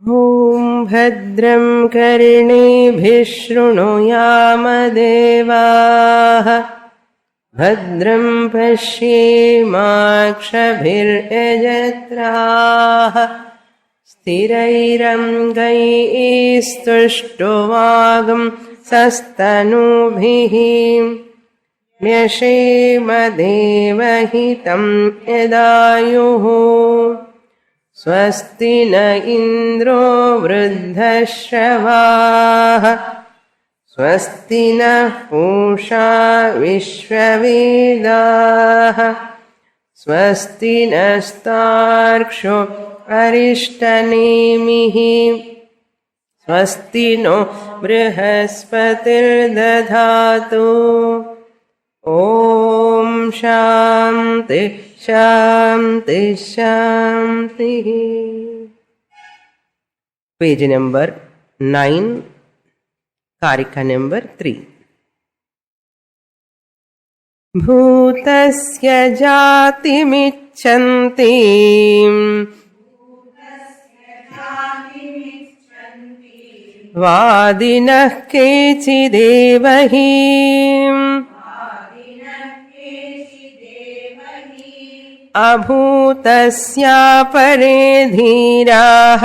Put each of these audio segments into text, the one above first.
Om Bhadram Karneebhih Shrunuyama Bhadram Pashyemakshabhiryajatraah Sthirairangaisthuštuvagam sastanubhih Myashemadevahitam yadayuh Swasti na indro vruddhashravah Swasti na pusha vishwavedah Swasti nastarksho arishtanemihi Swasti no brihaspatirdadhatu Om Shanti Shanti Shanti. Page number 9, Karika number 3. Bhutasya jatimichanti Vadinah kechidevahim Abhutasya pare dhiraah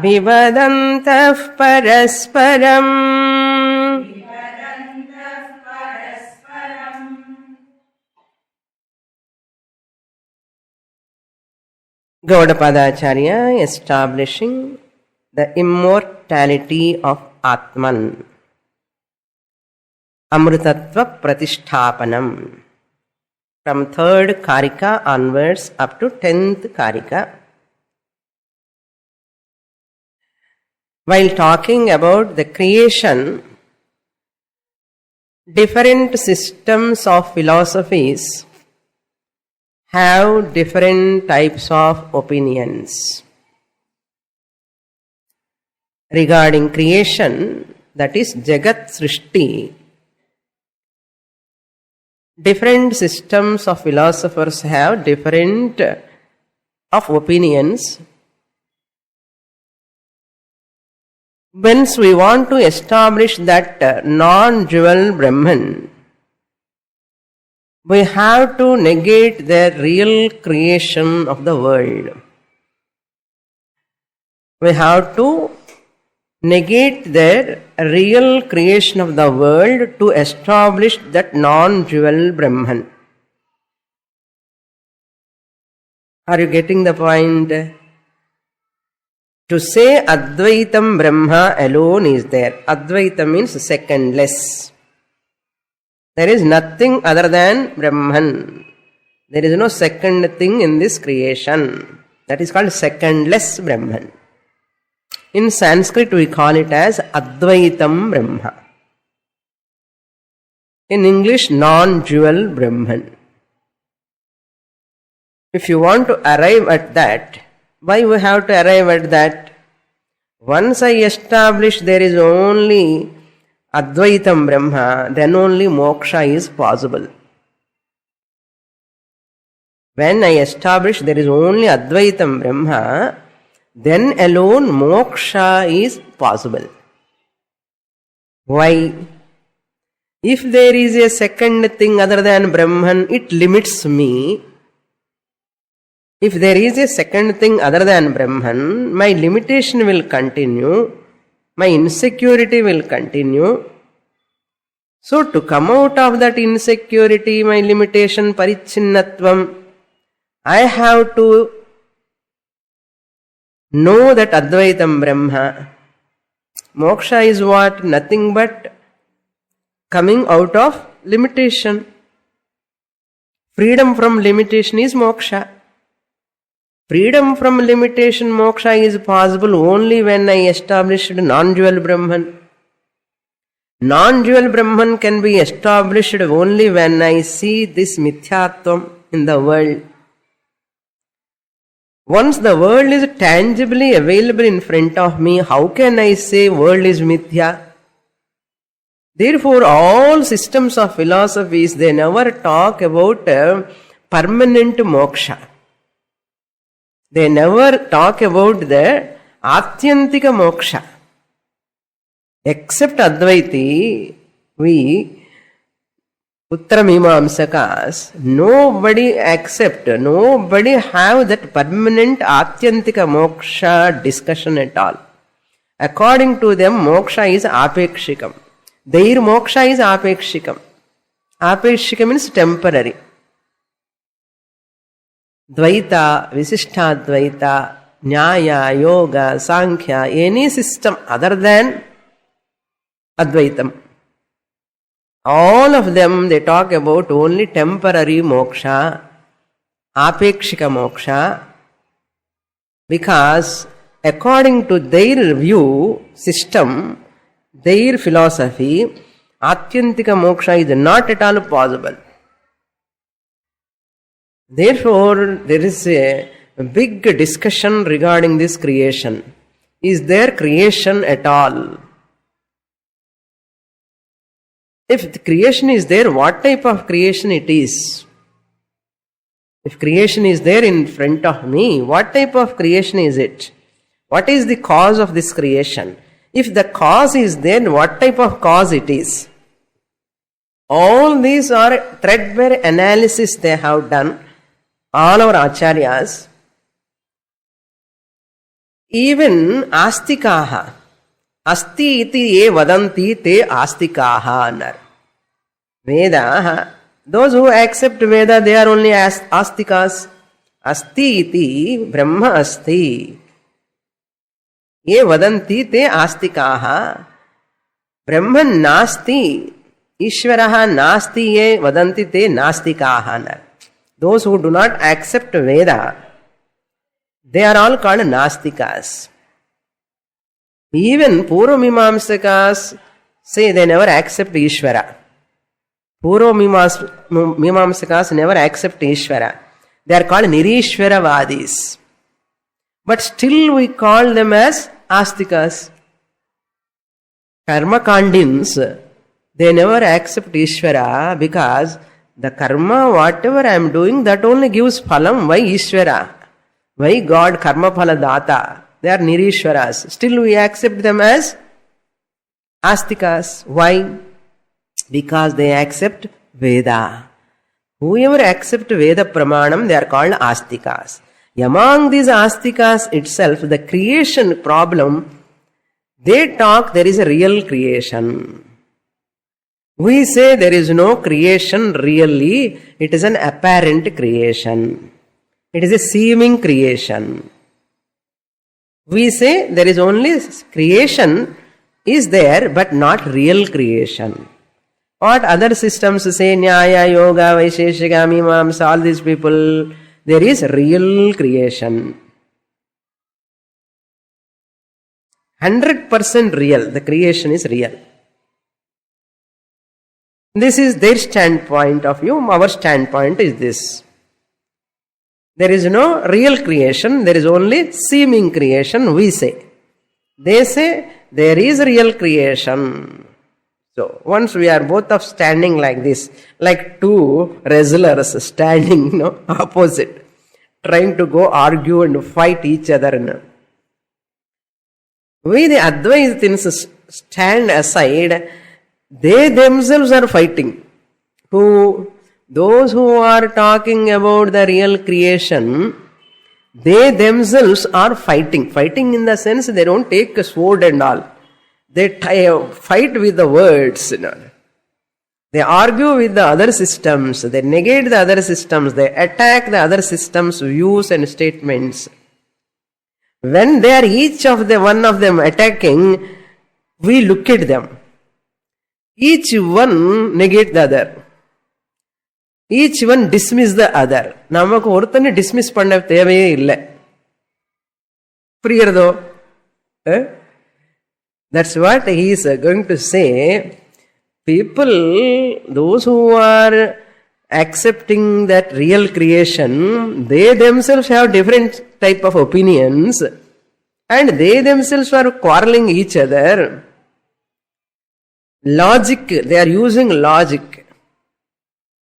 Vivadantah parasparam Gaudapada Acharya establishing the immortality of Atman. Amrutatva Pratishthapanam. From 3rd Karika onwards up to 10th Karika. While talking about the creation, different systems of philosophies have different types of opinions. Regarding creation, that is Jagat Srishti, different systems of philosophers have different of opinions. Once we want to establish that non-dual Brahman, we have to negate the real creation of the world. We have to negate the real creation of the world to establish that non-dual Brahman. Are you getting the point? To say Advaitam Brahma alone is there. Advaita means secondless. There is nothing other than Brahman. There is no second thing in this creation. That is called secondless Brahman. In Sanskrit we call it as Advaitam Brahma. In English, non-dual Brahman. If you want to arrive at that, why we have to arrive at that? Once I establish there is only Advaitam Brahma, then only moksha is possible. When I establish there is only Advaitam Brahma, then alone moksha is possible. Why? If there is a second thing other than Brahman, it limits me. If there is a second thing other than Brahman, my limitation will continue, my insecurity will continue. So to come out of that insecurity, my limitation, parichinnatvam, I have to know that Advaitam Brahma. Moksha is what? Nothing but coming out of limitation. Freedom from limitation is moksha. Freedom from limitation, moksha, is possible only when I established non-dual Brahman. Non-dual Brahman can be established only when I see this mithyatvam in the world. Once the world is tangibly available in front of me, how can I say world is mithya? Therefore, all systems of philosophies, they never talk about permanent moksha. They never talk about the atyantika moksha. Except Advaiti, we Uttamimamsakas, nobody have that permanent atyantika moksha discussion at all. According to them, moksha is apekshikam. Their moksha is apekshikam. Apekshikam means temporary. Dvaita, Visishtadvaita, Nyaya, Yoga, Sankhya, any system other than Advaitam. All of them, they talk about only temporary moksha, apekshika moksha, because according to their view, system, their philosophy, atyantika moksha is not at all possible. Therefore, there is a big discussion regarding this creation. Is there creation at all? If the creation is there, what type of creation it is? If creation is there in front of me, what type of creation is it? What is the cause of this creation? If the cause is there, what type of cause it is? All these are threadbare analysis they have done, all our acharyas. Even astikaha, asti iti ye vadanti te astikaha anar. Vedaha, those who accept Veda, they are only astikas. Asti iti brahma asti. Ye vadanti te astikaha. Brahman nasti. Ishvaraha nasti ye vadanti te nastikaha anar. Those who do not accept Veda, they are all called nastikas. Even Purvamimamsakas say they never accept Ishvara. Purvamimamsakas never accept Ishvara. They are called Nirishvaravadis. But still we call them as Astikas. Karma Kandins, they never accept Ishvara because the karma, whatever I am doing, that only gives phalam. Why Ishvara? Why God, karma phala data? They are Nirishwaras. Still we accept them as Astikas. Why? Because they accept Veda. Whoever accept Veda Pramanam, they are called Astikas. Among these Astikas itself, the creation problem, they talk there is a real creation. We say there is no creation really, it is an apparent creation. It is a seeming creation. We say there is only creation is there but not real creation. What other systems say, Nyaya, Yoga, Vaisheshika, Mimamsa, all these people, there is real creation. 100% real, the creation is real. This is their standpoint of view, our standpoint is this. There is no real creation, there is only seeming creation, we say. They say there is real creation. So, once we are both of standing like this, like two wrestlers standing opposite, trying to go argue and fight each other. We the Advaitins stand aside, they themselves are fighting. Those who are talking about the real creation, they themselves are fighting. Fighting in the sense they don't take a sword and all. They fight with the words. They argue with the other systems. They negate the other systems. They attack the other systems' views and statements. When they are one of them attacking, we look at them. Each one negate the other. Each one dismiss the other. Namakku orthane dismiss panna thevaiye illa. Priyartho? That's what he is going to say. People, those who are accepting that real creation, they themselves have different type of opinions and they themselves are quarreling each other. Logic, they are using logic.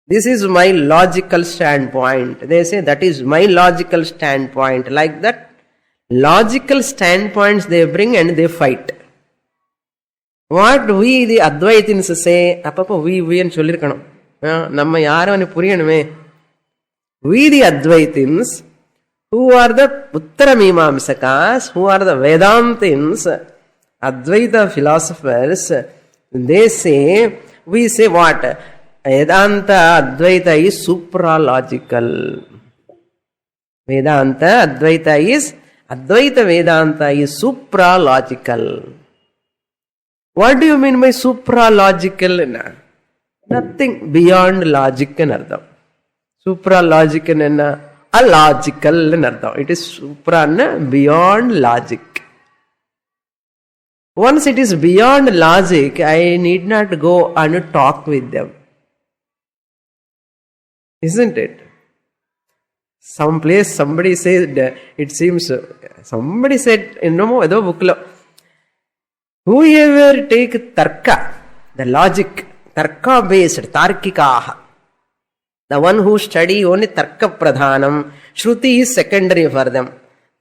This is my logical standpoint. They say that is my logical standpoint. Like that, logical standpoints they bring and they fight. What we the Advaitins say, appa we and sollirkanum. Namma yaru puriyanume. We the Advaitins, who are the Uttaramimamsakas, who are the Vedantins, Advaita philosophers, they say, we say what? Vedanta Advaita is supralogical. Vedanta Advaita Vedanta is supralogical. What do you mean by supralogical? Nothing beyond logic and ardham. Supralogical and allogical and ardham. It is supra and beyond logic. Once it is beyond logic, I need not go and talk with them. Isn't it? Someplace somebody said, it seems, somebody said, whoever take tarka, the logic, tarka based, tarkikaha, the one who study only tarka pradhanam, shruti is secondary for them.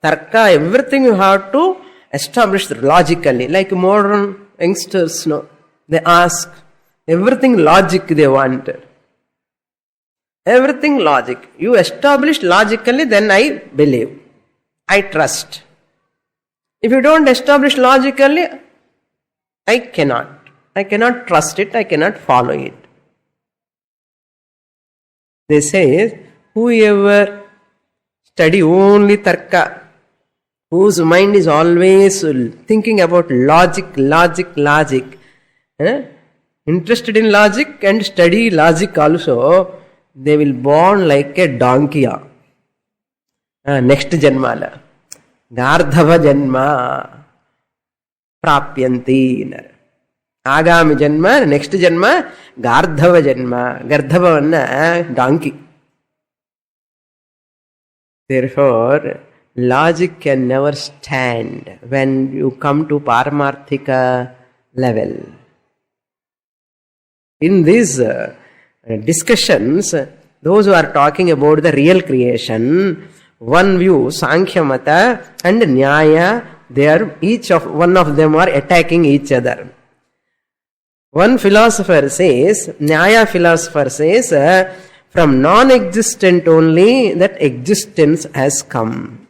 Tarka, everything you have to establish logically. Like modern youngsters, no, they ask, everything logic they wanted. Everything logic. You establish logically, then I believe. I trust. If you don't establish logically, I cannot. I cannot trust it. I cannot follow it. They say, whoever study only tarka, whose mind is always thinking about logic, interested in logic and study logic also, they will born like a donkey. Next janma, Gardhava janma, prapyanti. Agami janma, next janma, Gardhava janma. Gardhava vanna, donkey. Therefore, logic can never stand when you come to Paramarthika level. In these discussions, those who are talking about the real creation, one view, Sankhya Mata and Nyaya, they are one of them are attacking each other. One philosopher says, Nyaya philosopher says, from non-existent only that existence has come.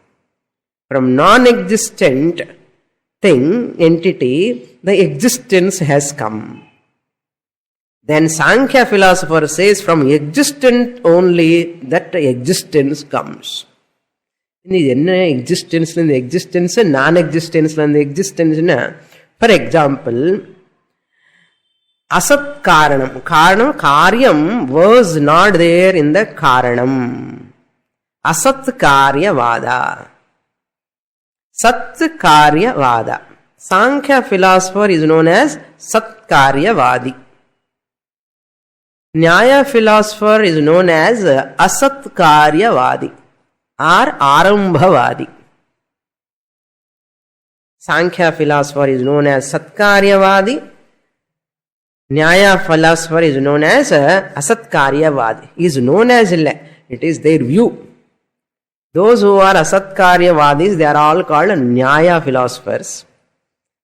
From non-existent thing, entity, the existence has come. Then Sankhya philosopher says, from existent only that existence comes. Existence and existence and non-existence and existence. For example, Asat Karanam. Karyam was not there in the Karanam. Asat Karya Vada. Sat Karya Vada. Sankhya philosopher is known as Sat Karya Vadi. Nyaya philosopher is known as Asat Karya Vadi or Arambhavadi. Sankhya philosopher is known as Satkarya Vadi. Nyaya philosopher is known as Asatkarya Vadi. Is known as, it is their view. Those who are Asatkarya Vadis, they are all called Nyaya philosophers.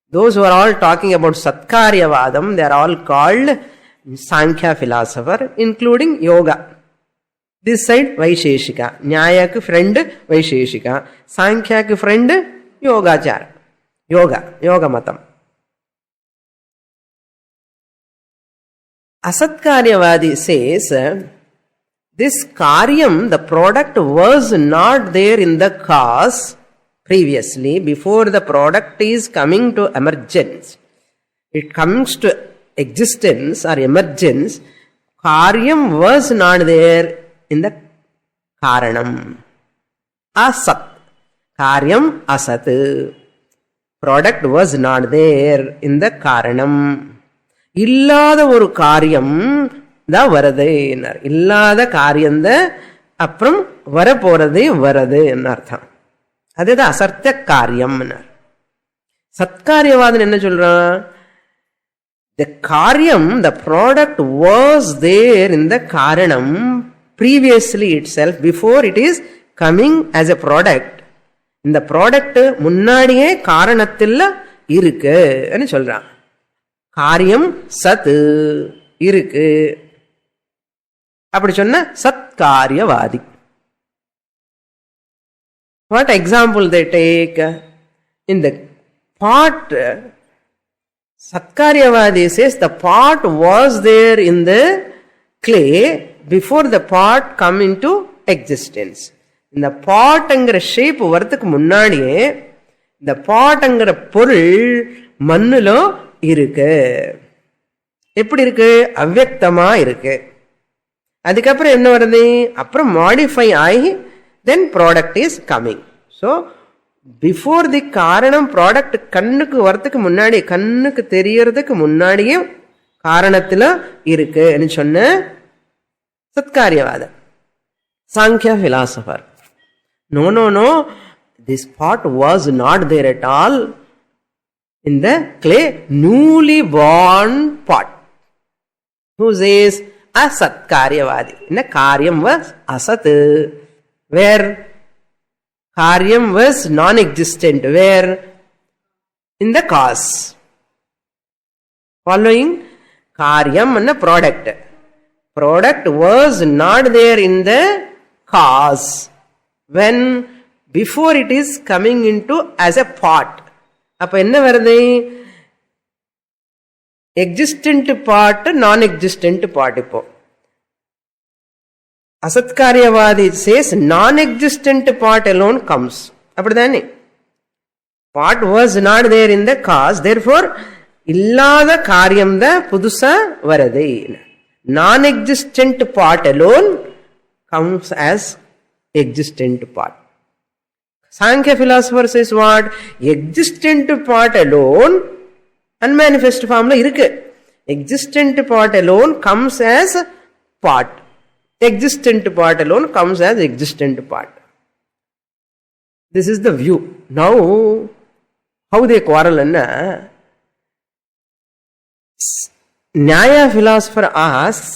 Those who are all talking about Satkarya Vadam, they are all called Sankhya philosopher, including yoga. This side, Vaisheshika. Nyaya ki friend, Vaisheshika. Sankhya ki friend, Yogachara. Yoga matam. Asatkaryavadi says, this karyam, the product was not there in the cause previously, before the product is coming to emergence. It comes to existence or emergence. Karyam was not there in the karanam. Asat. Karyam asat. Product was not there in the karanam. Illada oru karyam da varade ennar. Illada karyam da appram varaporade varade ennartham. Adhe da asartya karyam ennar. Satkaryavadan enna solran? The karyam, the product was there in the karanam previously itself, before it is coming as a product. இந்த product முன்னாடியே காரணத்தில் இருக்குன்னு சொல்றான். காரியம் சத் இருக்கு. அப்படி சொன்ன சத்காரியவாதி. What example they take? In the pot, Satkaryavadi says the pot was there in the clay before the pot come into existence. இந்த பாட்ங்கிற ஷேப் வரதுக்கு முன்னாடியே இந்த பாட்ங்கிற பொருள் மண்ணுல இருக்கு. எப்படி இருக்கு? அவ்யக்தமா இருக்கு. அதுக்கப்புறம் என்ன வருது? அப்புறம் மாடிஃபை ஆகி then product is coming. So before the காரணம் ப்ராடக்ட் கண்ணுக்கு வரதுக்கு முன்னாடி, கண்ணுக்கு தெரியறதுக்கு முன்னாடியே காரணத்துல இருக்குன்னு சொன்ன சத்காரியவாதம். Samkhya philosopher, no, this pot was not there at all in the clay, newly born pot. Who says? Asat karyavadi. In the karyam was asat, where karyam was non-existent, where in the cause. Following, karyam and a product. Product was not there in the cause, when before it is coming into as a pot. அப்ப என்ன வருது? existent part, non-existent part. இப்போ அசத்காரியவாதி says non-existent part alone comes. அப்படிதானே? part was not there in the cause, therefore இல்லாத காரியம் தான் புதுசா வருது. non-existent part alone comes as existent part. Sankhya philosopher says what? Existent part alone unmanifest form la irukku. Existent part alone comes as part. Existent part alone comes as existent part. This is the view. Now, how they quarrel anna? Nyaya philosopher asks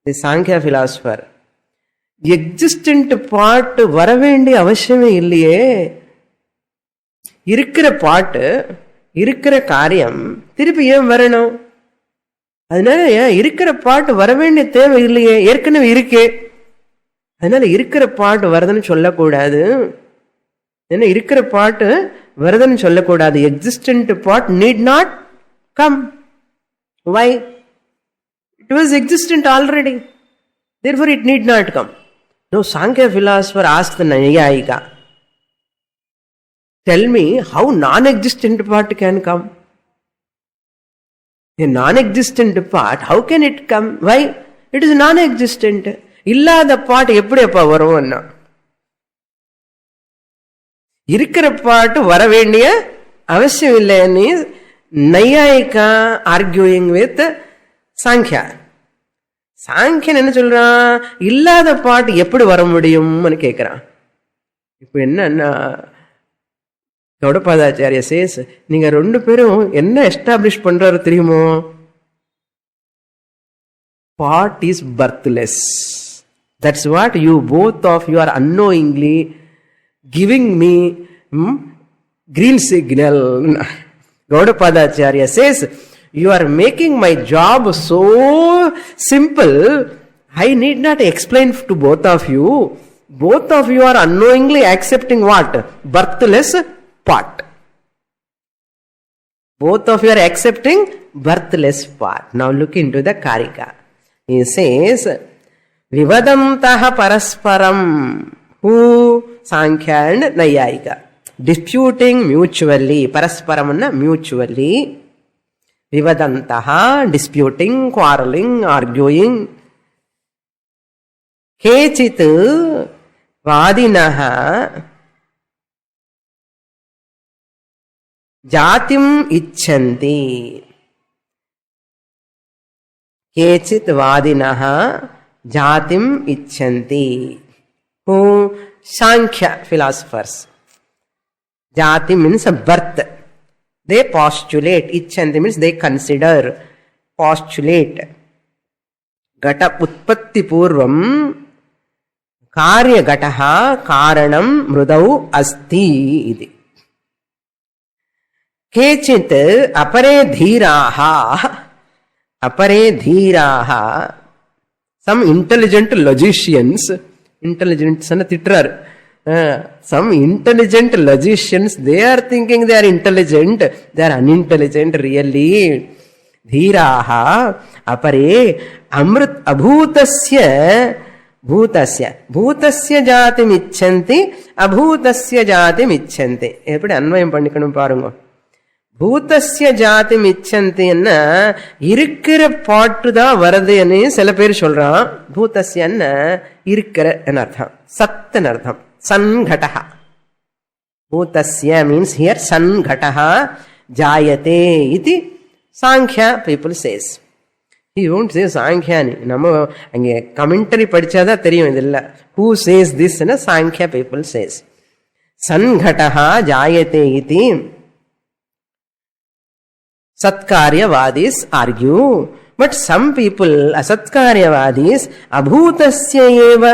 the Sankhya philosopher, existent பாட்டு வர வேண்டிய அவசியமே இல்லையே, இருக்கிற பாட்டு இருக்கிற காரியம் திருப்பி ஏன் வரணும்? அதனால ஏன் இருக்கிற பாட்டு வர வேண்டிய தேவை இல்லையே, ஏற்கனவே இருக்கே. அதனால இருக்கிற பாட்டு வருதுன்னு சொல்லக்கூடாது. ஏன்னா இருக்கிற பாட்டு வருதுன்னு சொல்லக்கூடாது. Existent but need not come. Why? It was existent already, therefore it need not come. No, Sankhya philosopher asked the Nayayika, tell me how non-existent part can come? A non-existent part, how can it come? Why? It is non-existent. இல்லாத பாட்டு எப்படி அப்பா வரும்னா? இருக்கிற பாட்டு வர வேண்டிய அவசியம் இல்லைன்னு நையாயிகா ஆர்கியூயிங் வித் சாங்கியா. சாங்கியன் என்ன சொல்றான்? இல்லாத பாட்டு எப்படி வர முடியும்னு கேட்கிறான். இப்ப என்னன்னா, கௌடபாதாச்சாரிய சேஸ், நீங்க ரெண்டு பேரும் என்ன எஸ்டாப்ளிஷ் பண்றாரு தெரியுமோ? Pot is birthless. That's what you both of you are unknowingly giving me green signal. Gaudapadacharya says, you are making my job so simple, I need not explain to both of you. Both of you are unknowingly accepting what? Birthless part. Both of you are accepting birthless part. Now look into the Karika. He says, Vivadantaha parasparam. Who? Sankhya and Nayayika. Disputing mutually. Parasparamana mutually. Vivadantaha, disputing, quarreling, arguing. Kechit vadinaha jatim icchanti. Kechit vadinaha jatim icchanti. Who? Sankhya philosophers. Jati means a birth. They postulate. Ichanti means they consider, postulate. Gata utpatti purvam karya gataha karanam mrudau asti iti. Kechit apare dhiraha, some intelligent logicians, intelligent sana titrar, some intelligent logicians, they are thinking they are intelligent, they are unintelligent really. Dhiraha apare amrit abhutasya jatim icchanti abhutasya jatim icchanti. Eppadi anvayam pannikanum parunga. பூதஸ்ய ஜாதி மிச்சந்தி என்ன இருக்கிற பாட்டு தான் வருதுன்னு சில பேர் சொல்றான். பூதஸ்யன்னு இருக்கிற அர்த்தம், சத்துன்னு அர்த்தம். சன்கடஹ பூதஸ்ய மீன்ஸ் ஹியர் சன்கடஹ ஜாயதே இது Sankhya people says. He won't say சாங்கியானி. நம்ம அங்கே கமெண்டரி படிச்சாதான் தெரியும் இது இல்ல. Who says this? Samkhya people says. சன்கடஹ ஜாயதே இது Satkaryavadis argue, but some people, asatkaryavadis, abhutasya eva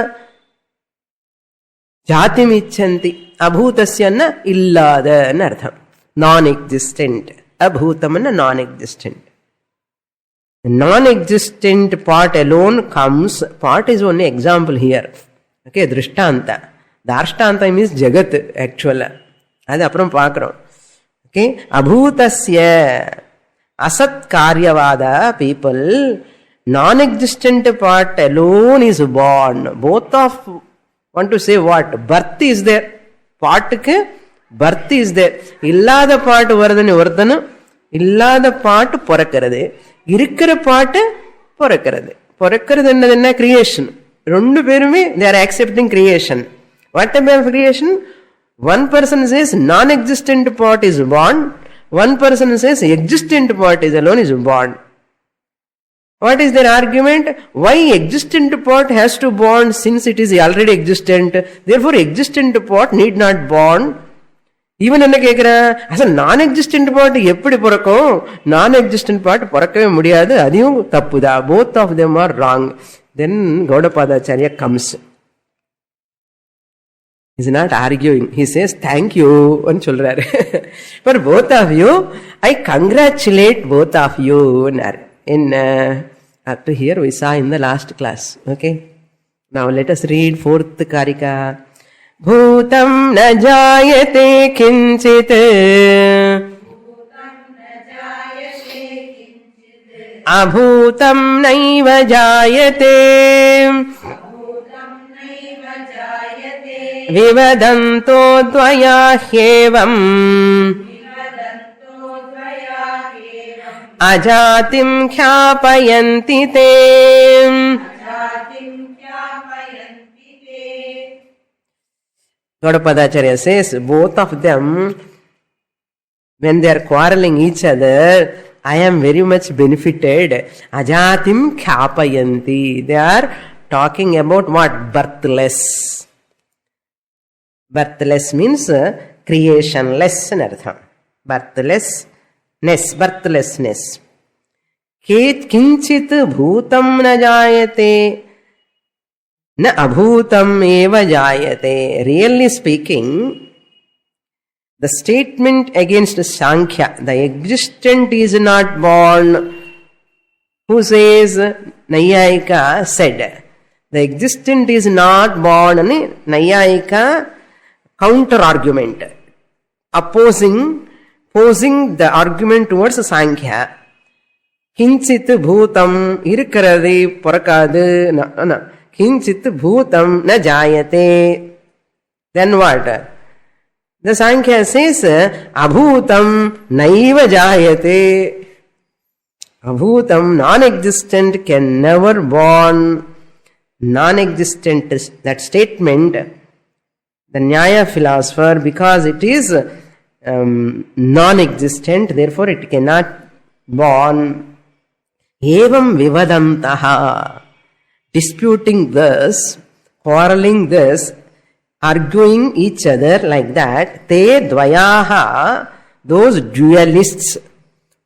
jatim icchanti. Abhutasya na illada na artham. Non-existent. Abhutam na non-existent. The non-existent part alone comes, part is only example here. Okay, drishtanta. Darshtanta means jagat actually. Adu appuram paakrom. Okay, abhutasya. Asat Karyavada people, non-existent part alone is born. Both of, want to say what? Birth is there. Part ke birth is there. Illada part vardhanu vardhanu. Illada part porakkaradhu. Irukra part porakkaradhu. Porakkaradhu enna creation. Rendu perume they are accepting creation. What type of creation? One person says non-existent part is born. One person says existent part is alone is born. What is their argument? Why existent part has to born since it is already existent? Therefore existent part need not born. Even enna kekra as a non-existent part eppadi porakkum? Non-existent part porakkave mudiyadu. Adiyum tappuda. Both of them are wrong. Then Gaudapadacharya comes. He is not arguing. He says, thank you. For both of you, I congratulate both of you. In up to here we saw in the last class. Okay. Now let us read fourth Karika. Bhutam na jayate kinchit. Abhutam naiva jayate. Vivadanto dvaya hyevam ajatim khyaapayanti te. Gaudapadacharya says both of them, when they are quarreling each other, I am very much benefited. Ajatim khyaapayanti. They are talking about what? Birthless. Birthless means creationless in artham. Birthlessness. Ket kinchit bhutam na jayate na abhutam eva jayate. Really speaking, the statement against Sankhya, the existent is not born, who says, Nayayika said, the existent is not born, Nayayika counter argument, posing the argument towards Sankhya. Kinchit bhutam irukkaradhu porakadu na kinchit bhutam na jayate. Then what? The Sankhya says abhutam naiva jayate. Abhutam, non-existent, can never born. Non-existent, that statement, the Nyaya philosopher, because it is non-existent, therefore it cannot born. Evam vivadantaha. Disputing this, quarreling this, arguing each other like that. Te dvayaha. those dualists,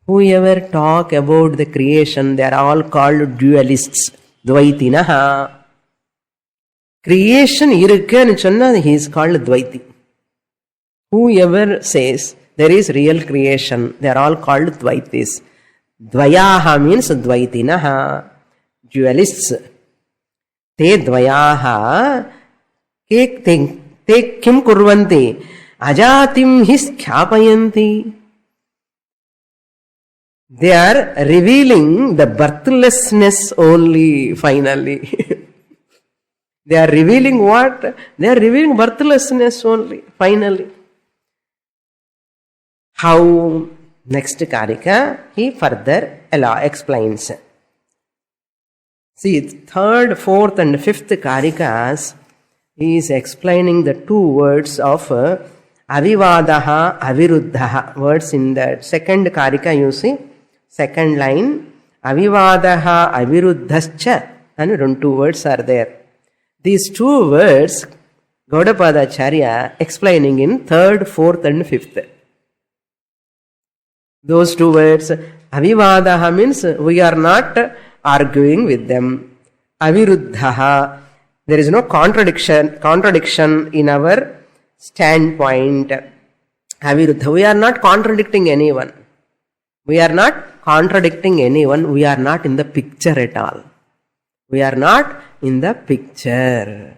whoever talk about the creation, they are all called dualists. Dvaitinaha. Creation irukku sonna, he is called Dvaiti. Whoever says there is real creation, they are all called Dvaitis. Dvayaha means Dvaitinaha. Dualists. Te dvayaha te kim kurvanti ajatim his kyapayanti. They are revealing the birthlessness only finally. They are revealing what? They are revealing birthlessness only finally. How? Next Karika, he further explains. See, third, fourth and fifth Karikas, he is explaining the two words of avivadaha, aviruddhaha. Words in the second Karika, you see, second line, avivadaha, aviruddhas Ch, and two words are there. These two words, Gaudapadacharya explaining in third, fourth and fifth. Those two words, avivadaha means we are not arguing with them. Aviruddhaha, there is no contradiction in our standpoint. Aviruddha, we are not contradicting anyone. We are not contradicting anyone. We are not in the picture at all. We are not in the picture.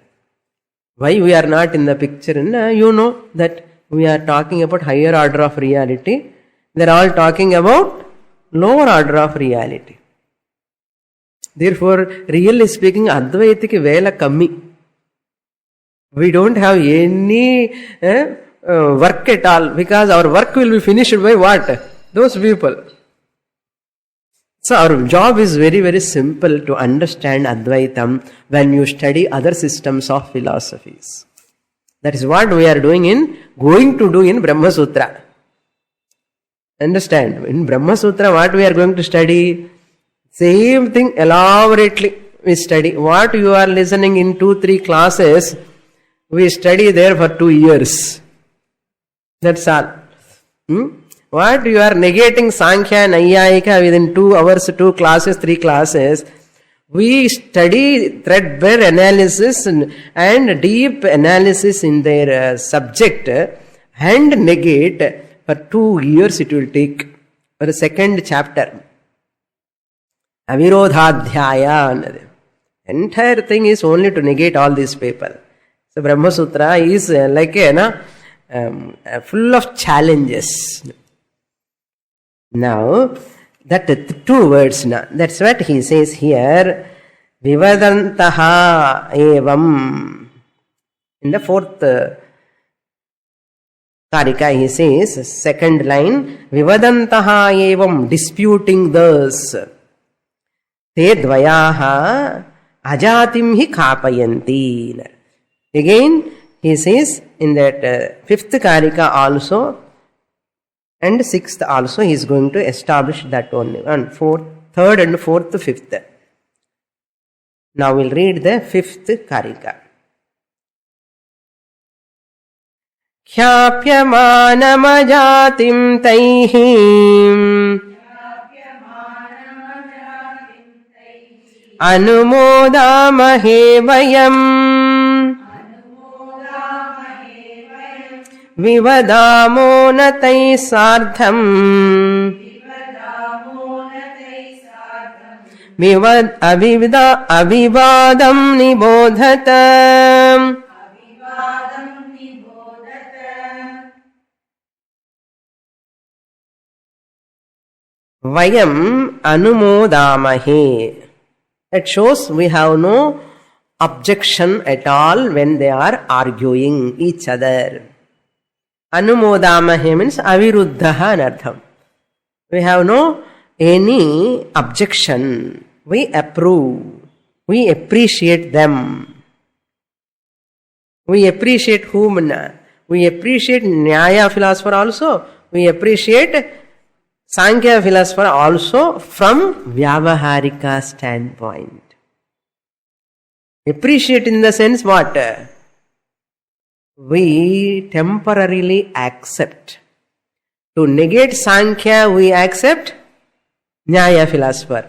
Why we are not in the picture? You know that we are talking about higher order of reality. They are all talking about lower order of reality. Therefore, really speaking, Advaitiki vela kammi. We don't have any work at all, because our work will be finished by what? Those people. So our job is very, very simple to understand Advaitam when you study other systems of philosophies. That is what we are going to do in Brahma Sutra. Understand? In Brahma Sutra, what we are going to study? Same thing elaborately we study. What you are listening in 2-3 classes, we study there for 2 years. That's all. What you are negating Sankhya, Naiyayika within 2 hours, 2 classes, 3 classes, we study threadbare analysis and deep analysis in their subject and negate. For 2 years it will take. For the second chapter, Avirodhadhyaya. Entire thing is only to negate all these people. So Brahma Sutra is like full of challenges. Now, that 2 words now. That's what he says here. Vivadantaha evam. In the fourth Karika, he says, second line, Vivadantaha evam, disputing thus. Te dvayaha ajatim hi kapayanti. Again, he says in that fifth Karika also and sixth also, he is going to establish that only. And third and fourth, fifth. Now we'll read the fifth Karika. Khyapyamanamajatim taihim anumodamahe vayam vivadamo natai sardham vivad avivadam nibodhatam Vayam anumodamahe. It shows we have no objection at all when they are arguing each other. Anumodamahe means aviruddhaha anartham. We have no any objection. We approve. We appreciate them. We appreciate whom? We appreciate Nyaya philosopher also. We appreciate Sankhya philosopher also from Vyavaharika standpoint. Appreciate in the sense what? We temporarily accept. To negate Sankhya, we accept Nyaya philosopher.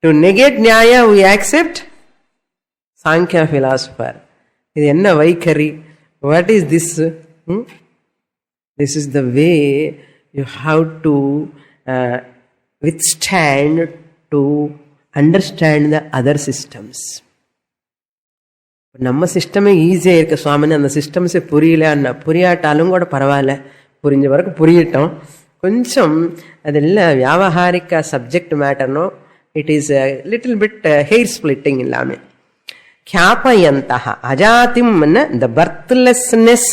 To negate Nyaya, we accept Sankhya philosopher. This is enna vaikari. What is this? This is the way you have to withstand to understand the other systems. நம்ம சிஸ்டமே ஈஸியாக இருக்கு சுவாமின்னு அந்த சிஸ்டம்ஸே புரியல அண்ணா புரியாட்டாலும் கூட பரவாயில்ல புரிஞ்ச வரைக்கும் புரியட்டோம் கொஞ்சம் அதெல்லாம் வியாவகாரிக்க சப்ஜெக்ட் மேட்டர்னோ it is little bit hair splitting எல்லாமே ख्यापयन्तः अजातिम् the birthlessness.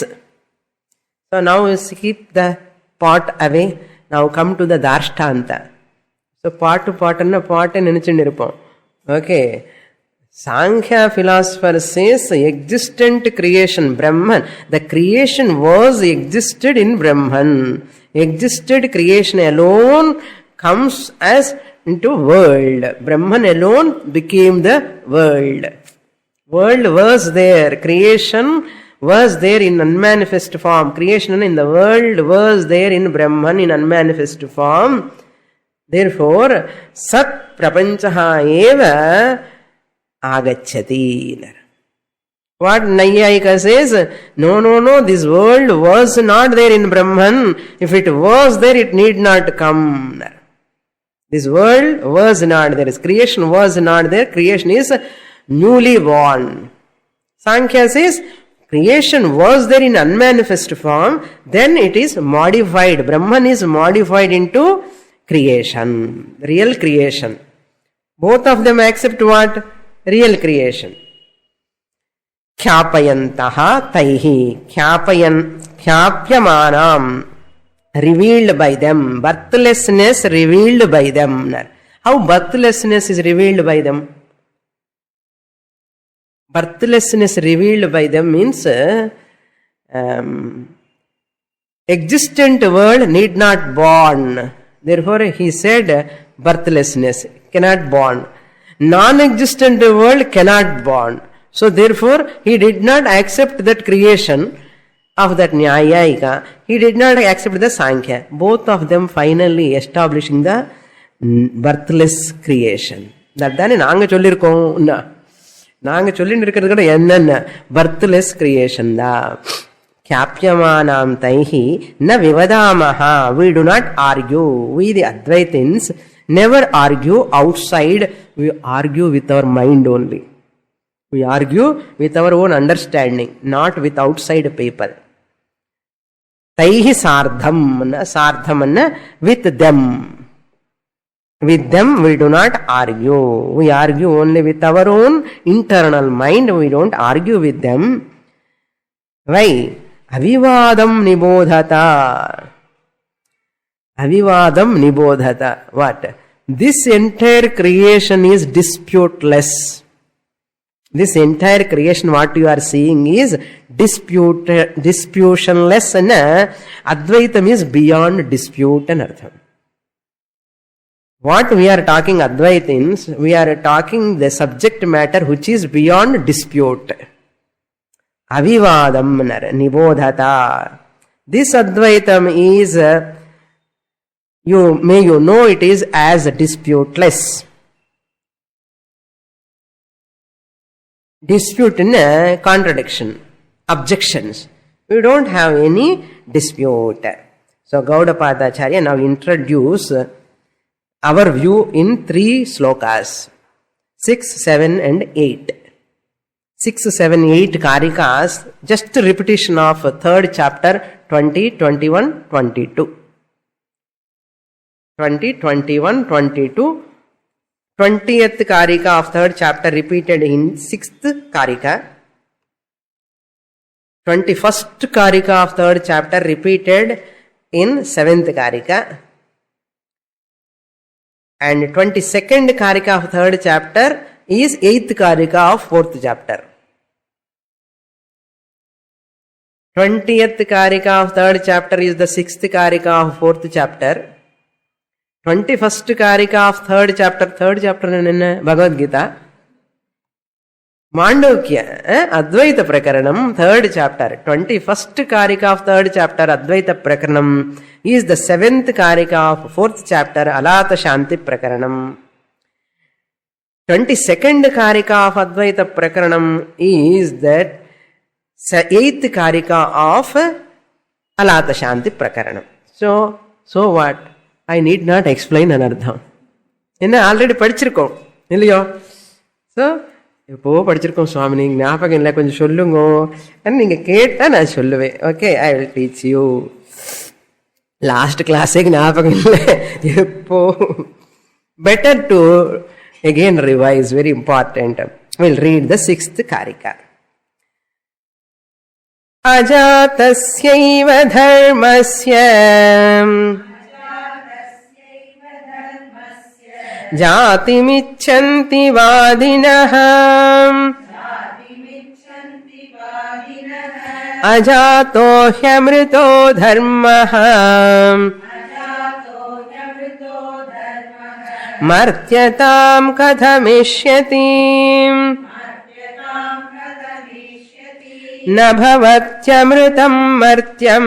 So now keep the pot away. Now come to the Darshtanta. So pot to pot and pot nenichundirupom. Okay. Sankhya philosopher says existent creation, Brahman. The creation existed in Brahman. Existed creation alone comes as into world. Brahman alone became the world. World was there. Creation was there in unmanifest form. Creation in the world was there in Brahman in unmanifest form. Therefore, Sat Prapanchaha eva agacchati. What Nayayika says, no, this world was not there in Brahman. If it was there, it need not come. This world was not there. Creation was not there. Creation is newly born. Sankhya says, creation was there in unmanifest form, then it is modified. Brahman is modified into creation, real creation. Both of them accept what? Real creation. Kyapayantaha taihi. Kyapyamanam. Revealed by them. Birthlessness revealed by them. How birthlessness is revealed by them? Birthlessness revealed by them means existent world need not born. Therefore, he said birthlessness cannot born. Non-existent world cannot born. So, therefore, he did not accept that creation of that Nyayika. He did not accept the Sankhya. Both of them finally establishing the birthless creation. That then நாங்க சொல்லிருக்கோம் நாங்க சொல்லிட்டு இருக்கிறது கூட என்னென்ன பர்த்லெஸ் creation தான். Kyapyamanam taihi na vivadamaha. We do not argue. We the Advaitins never argue outside. We argue with our mind only. We argue with our own understanding, not with outside people. Taihi sardham. Sardham with them. With them we do not argue. We argue only with our own internal mind. We don't argue with them. Why? Avivadam nibodhata. Avivadam nibodhata. What? This entire creation is disputeless. This entire creation what you are seeing is disputionless. Advaitam is beyond dispute and artham. What we are talking Advaitins, we are talking the subject matter which is beyond dispute. Avivadam nibodhata. This Advaitam is, you know it is as disputeless. Dispute in a contradiction, objections. We don't have any dispute. So Gaudapadacharya now introduce our view in 3 slokas, 6, 7 and 8. 6, 7, 8 Karikas, just a repetition of 3rd chapter, 20, 21, 22. 20, 21, 22. 20th Karika of 3rd chapter repeated in 6th Karika. 21st Karika of 3rd chapter repeated in 7th Karika. And 22nd Karika of 3rd chapter is 8th Karika of 4th chapter. 20th Karika of 3rd chapter is the 6th Karika of 4th chapter. 21st Karika of 3rd chapter in Bhagavad Gita. Mandukya, Advaita Prakaranam, 3rd chapter, 21st Karika of 3rd chapter, Advaita Prakaranam, is the 7th Karika of 4th chapter, Alata Shanti Prakaranam. 22nd Karika of Advaita Prakaranam is that 8th Karika of Alata Shanti Prakaranam. So what? I need not explain anardham. Already படிச்சிருக்கோம் இல்லையோ? So எப்போ படிச்சிருக்கோம் சுவாமினி, ஞாபகம் இல்லை, கொஞ்சம் சொல்லுங்க. நீங்க கேட்டா நான் சொல்லுவேன். Okay, I will teach you. Last கிளாஸே ஞாபகம் இல்லை எப்போ. Better to again revise, very important. We'll read the 6th Karika. Ajatasya dharmasya Jatimichanti vadinah Ajato hyamrito dharmah Martyatam katamishyati Na bhavatyamritam martyam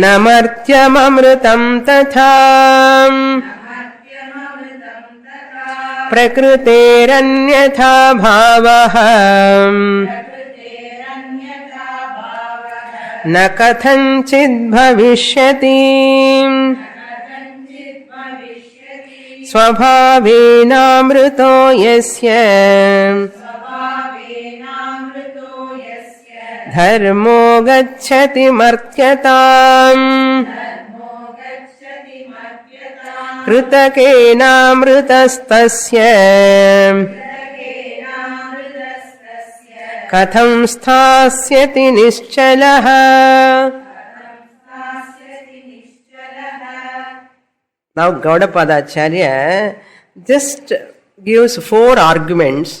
Na martyamamritam tatha Prakriteranyatha bhavah Na kathanchid bhavishyati Svabhavenamrito yasya Dharmo gacchati martyatam Kritakenamritastasya Katham sthasyati nischalah. Now Gaudapadacharya just gives 4 arguments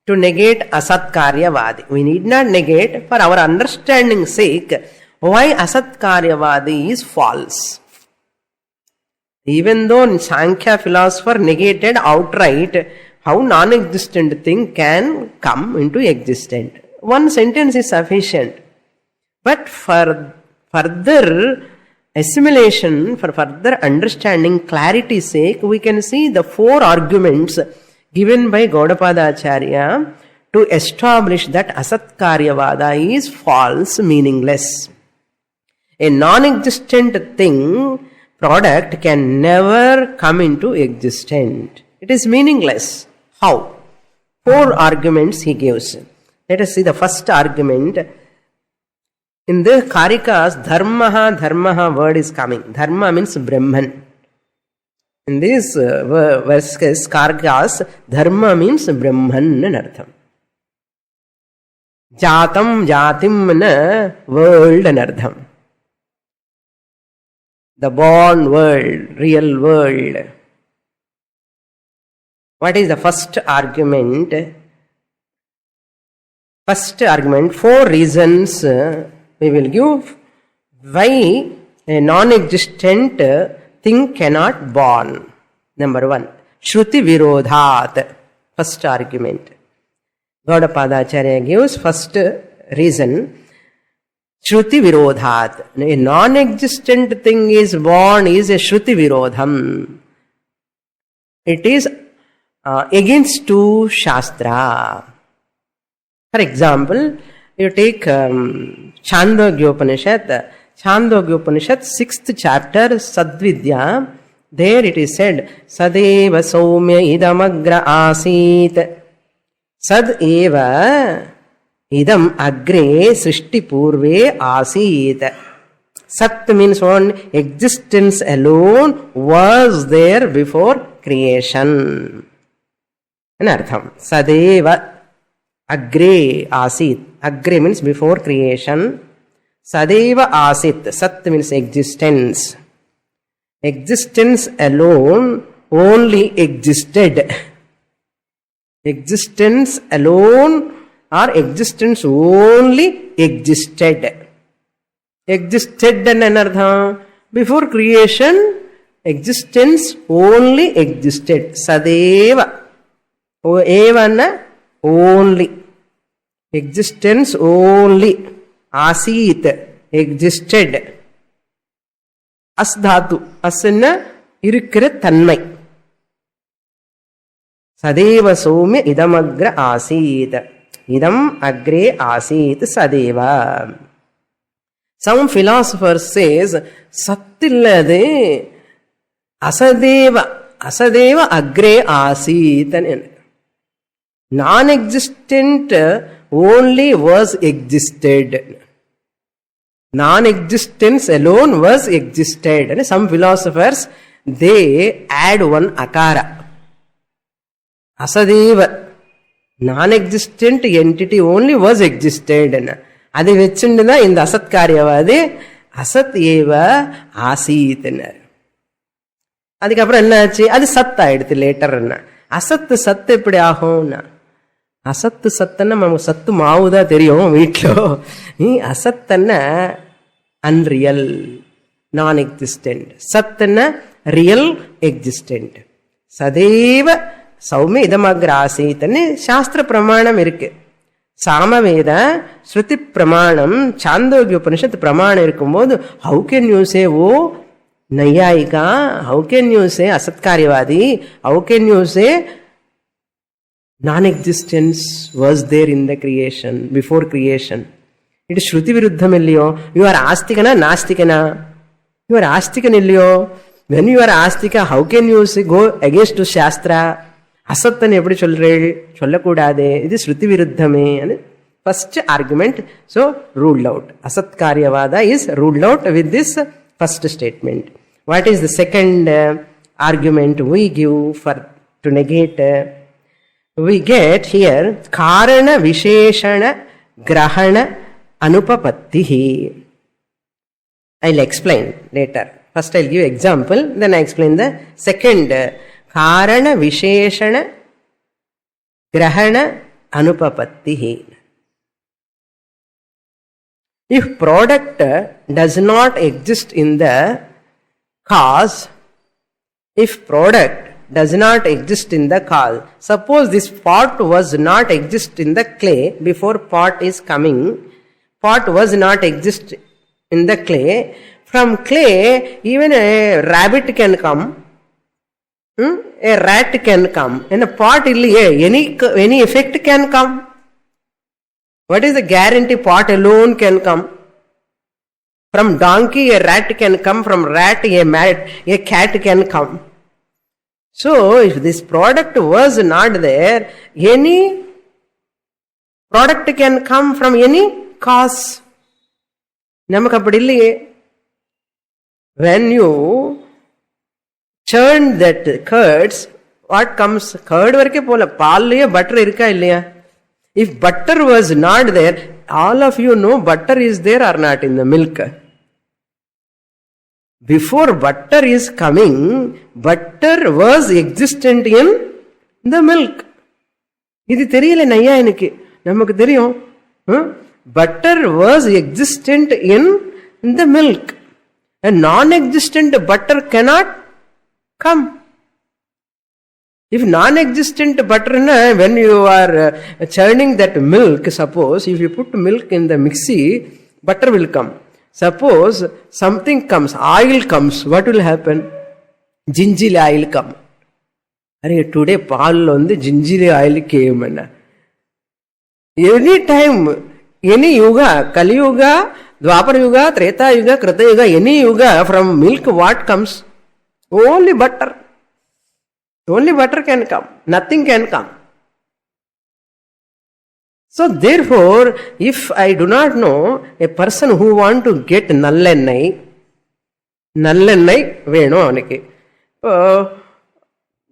to negate asatkaryavadi. We need not negate, for our understanding sake, why asatkaryavadi is false. Even though Sankhya philosopher negated outright how non-existent thing can come into existence. One sentence is sufficient. But for further assimilation, for further understanding, clarity's sake, we can see the 4 arguments given by Gaudapadacharya to establish that asatkaryavada is false, meaningless. A non-existent thing, product, can never come into existence. It is meaningless. How? 4 arguments he gives. Let us see the first argument. In the Karikas, dharma word is coming. Dharma means Brahman. In these verses, Karikas, dharma means Brahman in artham. Jatam, jatim na world in artham. The born world, real world. What is the first argument? First argument, 4 reasons we will give why a non-existent thing cannot born. Number 1, Shruti Virodhat. First argument. Gaudapadacharya gives first reason, Shruti Virodhat. A non-existent thing is born is a Shruti Virodham. It is against to Shastra. For example, you take Mandukyopanishad 6th chapter, Sadvidya. There it is said, Sadeva Soumya idamagra asit. Sad eva idam agre srishti purve asit. Sat means one, existence alone was there before creation. Anartham. Sadeva agre asit. Agre means before creation. Sadeva asit. Sat means existence. Existence alone only existed. Existence alone or existence only existed. Existed and anartha. Before creation, existence only existed. Sadeva. Evanna only. Existence only. Asit, existed. As dhatu. Asana irukira thanmai. Sadeva soumya idamagra asit. Idam agre asit sadeva. Some philosophers says, Sattillade asadeva agre asit. Non-existent only was existed. Non-existence alone was existed. And some philosophers, they add one akara. Asadeva, non-existent entity only was existed. Adi vechindana in the asat karyavadi asat eva asit. Adikapra enna achi adu sat aiduthu later. Asat sat eppadi agumna அசத்து சத்துன்னா நமக்கு சத்து மாவுதான் தெரியும் வீட்டில். அசத்துன்னா unreal, non existent. சத்துன்னா real existent. சதேவ சௌமிய இதமாகிற ஆசைத்தன்னு சாஸ்திர பிரமாணம் இருக்கு. சாமவேத ஸ்ருதி பிரமாணம், சாந்தோக்கிய உபனிஷத்து பிரமாணம் இருக்கும்போது how can you say O நையாயிகா, ஹவு கேன் யூ சே அசத்காரியவாதி, how can you say non-existence was there in the creation, before creation. It is Shruti Viruddham illiyo. You are Astikana, Nastikana. You are Astikan illiyo. When you are Astika, how can you say, go against to Shastra? Asattan eppadi sollakudade. It is Shruti Viruddhame. First argument, so ruled out. Asat Karyavada is ruled out with this first statement. What is the second argument we give for to negate? We get here Karana Visheshana Grahana Anupapattihi. I'll explain later. First I'll give example, then I explain the second. Karana Visheshana Grahana Anupapattihi. If product does not exist in the cause, if product does not exist in the cause. Suppose this pot was not exist in the clay before pot is coming. Pot was not exist in the clay. From clay, even a rabbit can come. A rat can come. In a pot, any effect can come. What is the guarantee pot alone can come? From donkey, a rat can come. From rat, a cat can come. So, if this product was not there, any product can come from any cause. Namak appadi illaye. When you churn that curds, what comes? Curd varke pola paaliye butter irukka illaya? If butter was not there, all of you know butter is there or not in the milk. Before butter is coming, butter was existent in the milk. இது தெரியல நையா எனக்கு, நமக்கு தெரியும். Butter was existent in the milk. A non-existent butter cannot come. If non-existent butter, when you are churning that milk, suppose if you put milk in the mixie, butter will come. Suppose something comes, oil comes, what will happen? Gingerly oil come. Today paal onde gingerly oil came. Any time, any yuga, Kali Yuga, Dwapar Yuga, Treta Yuga, Krita Yuga, any yuga, from milk what comes? Only butter. Only butter can come. Nothing can come. So therefore, if I do not know a person who want to get nallennai வேணும் அவனுக்கு. இப்போ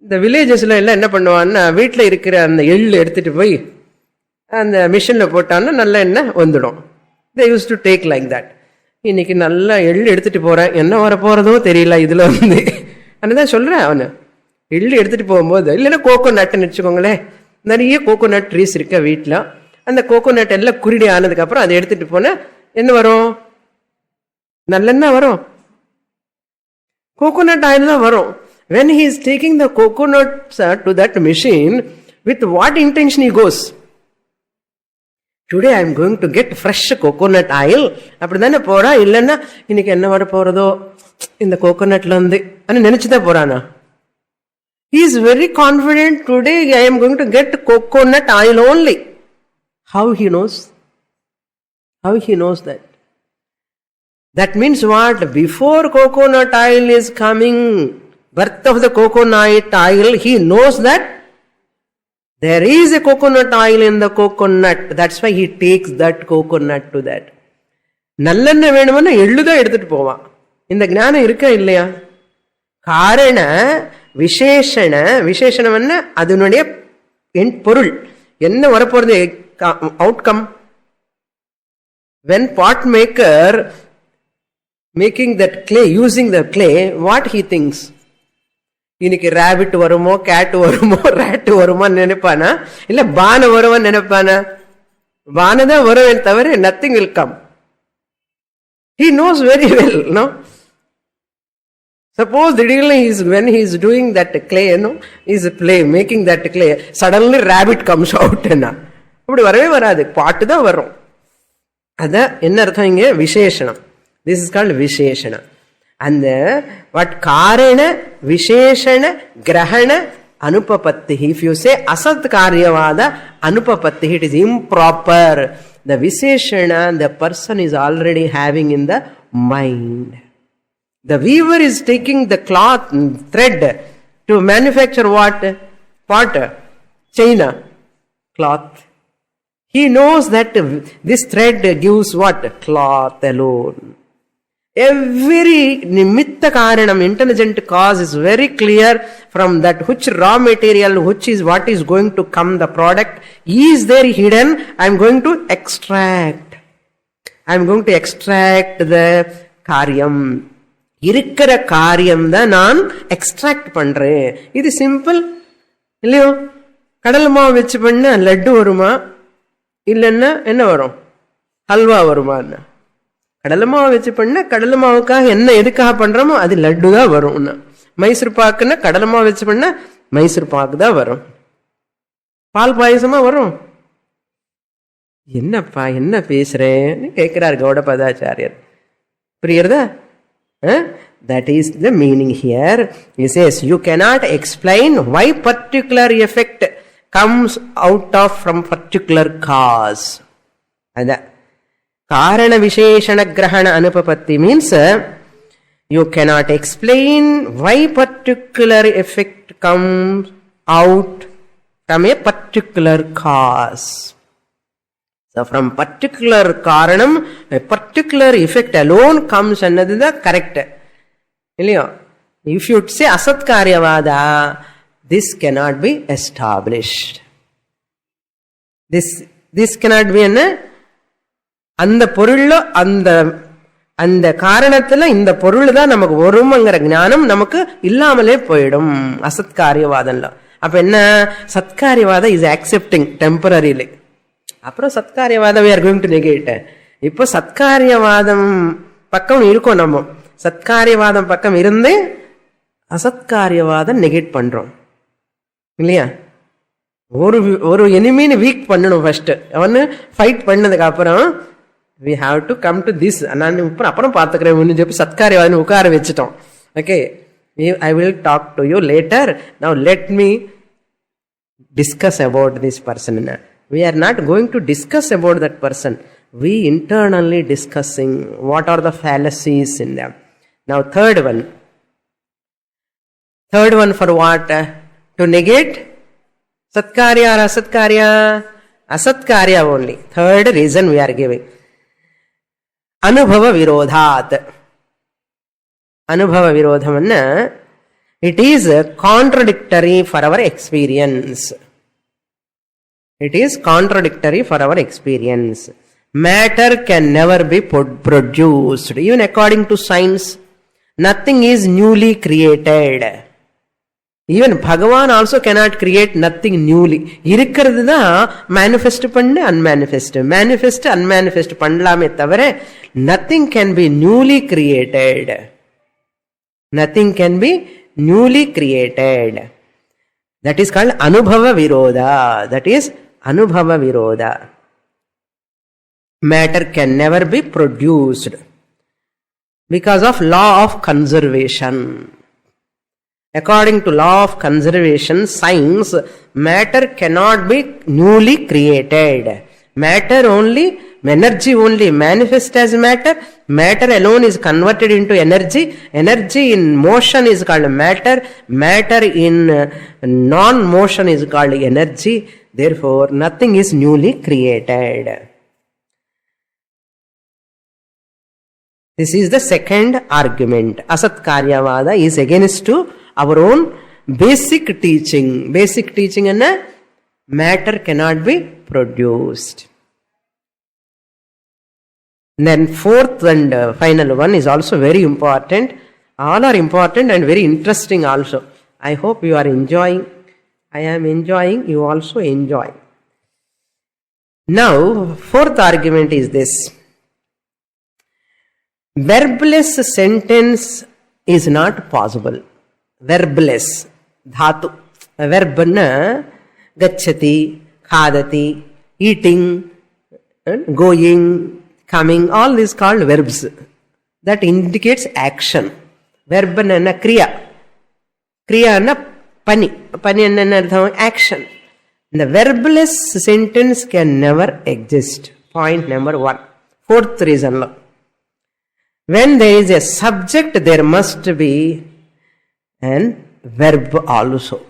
இந்த வில்லேஜஸ்ல எல்லாம் என்ன பண்ணுவான்னா, வீட்டில் இருக்கிற அந்த எள்ளு எடுத்துட்டு போய் அந்த மிஷினில் போட்டான்னா நல்ல எண்ணெய் வந்துடும். They used to take like that. இன்னைக்கு நல்லா எள்ளு எடுத்துட்டு போறேன், என்ன வர போறதோ தெரியல இதுல வந்து. அதான் சொல்றேன் அவனு, எள்ளு எடுத்துட்டு போகும்போது, இல்லைன்னா கோகோனட்னு வச்சுக்கோங்களேன், நிறைய கோகோனட் ட்ரீஸ் இருக்க வீட்டில். அந்த கோகோனட் எல்லாம் குருடி ஆனதுக்கு அப்புறம் அதை எடுத்துட்டு போனா என்ன வரும்? நல்லெண்ணெய் வரும், கோகோனட் ஆயில் தான் வரும். When he is taking the coconuts to that machine, With what intention he goes? Today I am going to get fresh coconut oil. அப்படிதானே போறா? இல்லன்னா இன்னைக்கு என்ன வர போறதோ இந்த கோகோனட்ல இருந்து அன்னு நினைச்சுதான் போறானா? He is very confident, today I am going to get coconut oil only. How he knows? How he knows that? That means what? Before coconut oil is coming, birth of the coconut oil, he knows that there is a coconut oil in the coconut. That's why he takes that coconut to that. நல்லெண்ண வேணும்னா எள்ளுதான் எடுத்துட்டு போவான். இந்த ஞானம் இருக்கா இல்லையா? காரண விசேஷண, விசேஷணம் என்ன? அதனுடைய பொருள் என்ன வரப்போறது? Outcome. When pot maker making that clay, using the clay, what he thinks? இன்னைக்கு ராபிட் வருமோ, கேட் வருமோ, ராட் வருமோ நினைப்பானா? இல்ல பானை வருமோ நினைப்பானா? பானை தான் வருவே தவிர nothing will come. He knows very well, no? Suppose when he is doing that clay, he is making that clay, suddenly rabbit comes out. அப்படி வரவே வராது, பாட்டு தான் வரும். அதான் என்ன அர்த்தம் இங்க? விசேஷணம். This is called விசேஷண. அந்த what காரண விசேஷண கிரகண அனுபபத்தி. If you say asat karyavada anupapatti, it is improper. The visheshana the person is already having in the mind. The weaver is taking the cloth thread to manufacture what? Pot, China, cloth. He knows that this thread gives what? Cloth alone. Every nimitta karanam, intelligent cause, is very clear from that which raw material, which is what is going to come, the product is there hidden. I am going to extract. I am going to extract the karyam. இருக்கிற காரியம் தான் நான் extract பண்றேன். இது simple இல்லையோ? கடல் மாவு வச்சு பண்ண லட்டு வருமா? இல்லைன்னா என்ன வரும்? ஹல்வா வருமா? கடலை மாவு வச்சு பண்ண கடலை மாவுக்காக என்ன எதுக்காக பண்றோமோ அது லட்டு தான் வரும். மைசூர் பாக்குன்னா கடலை மாவு வச்சு பண்ண மைசூர் பாக்கு தான் வரும். பால் பாயசமா வரும். என்னப்பா என்ன பேசுறேன்னு கேட்கிறார் கௌடபதாச்சாரியர். புரியுறதா? That is the meaning here. He says you cannot explain why particular effect comes out of from particular cause. And karana visheshana grahana anupapatti means you cannot explain why particular effect comes out from a particular cause. So from particular karanam, a particular effect alone comes, another the correct. If you say asat karyavada, this cannot be established. This cannot be அந்த பொருள்ல அந்த காரணத்துல இந்த பொருள் தான் நமக்கு வரும்ங்கிற ஞானம் நமக்கு இல்லாமலே போயிடும் அசத்காரியவாதம்ல. அப்ப என்ன? சத்காரியவாதம் இஸ் அக்செப்டிங் டெம்பரரிலி. அப்புறம் சத்காரியவாதம் we are going to negate. இப்போ சத்காரியவாதம் பக்கம் இருக்கோம். நம்ம சத்காரியவாதம் பக்கம் இருந்து அசத்காரியவாதம் நெகேட் பண்றோம் இல்லையா? ஒரு எனிமீனை வீக் பண்ணணும் ஃபர்ஸ்ட். அவனு ஃபைட் பண்ணதுக்கு அப்புறம் we have to come to this. நான் அப்புறம் பார்த்துக்கிறேன் சொல்லி சத்காரியவாதம் உட்கார வச்சுட்டோம். Okay, I will talk to you later. Now let me discuss about this person. We are not going to discuss about that person. We internally discussing what are the fallacies in them. Now third one for what? To negate satkarya or asatkarya? Asatkarya only. Third reason we are giving. Anubhava virodhat. Anubhava virodham anna, it is contradictory for our experience. It is contradictory for our experience. Matter can never be produced. Even according to science, nothing is newly created. Even Bhagavan also cannot create nothing newly. Irukkiradhu da manifest pannu unmanifest, manifest unmanifest pannalame thavara nothing can be newly created. Nothing can be newly created. That is called Anubhava Virodha. That is Anubhava Virodha. Matter can never be produced because of law of conservation. According to law of conservation, science, matter cannot be newly created. Matter only, energy only manifests as matter. Matter alone is converted into energy. Energy in motion is called matter. Matter in non-motion is called energy. Therefore, nothing is newly created. This is the second argument. Asat Karyavada is against to our own basic teaching. Basic teaching and matter cannot be produced. And then fourth and final one is also very important. All are important and very interesting also. I hope you are enjoying. I am enjoying. You also enjoy. Now, fourth argument is this. Verbless sentence is not possible. Verbless. Dhatu. Verb na gacchati, khadati, eating, going, coming. All these called verbs. That indicates action. Verb na kriya. Kriya na pani. Pani na action. The verbless sentence can never exist. Point number one. Fourth reason. When there is a subject, there must be an verb also.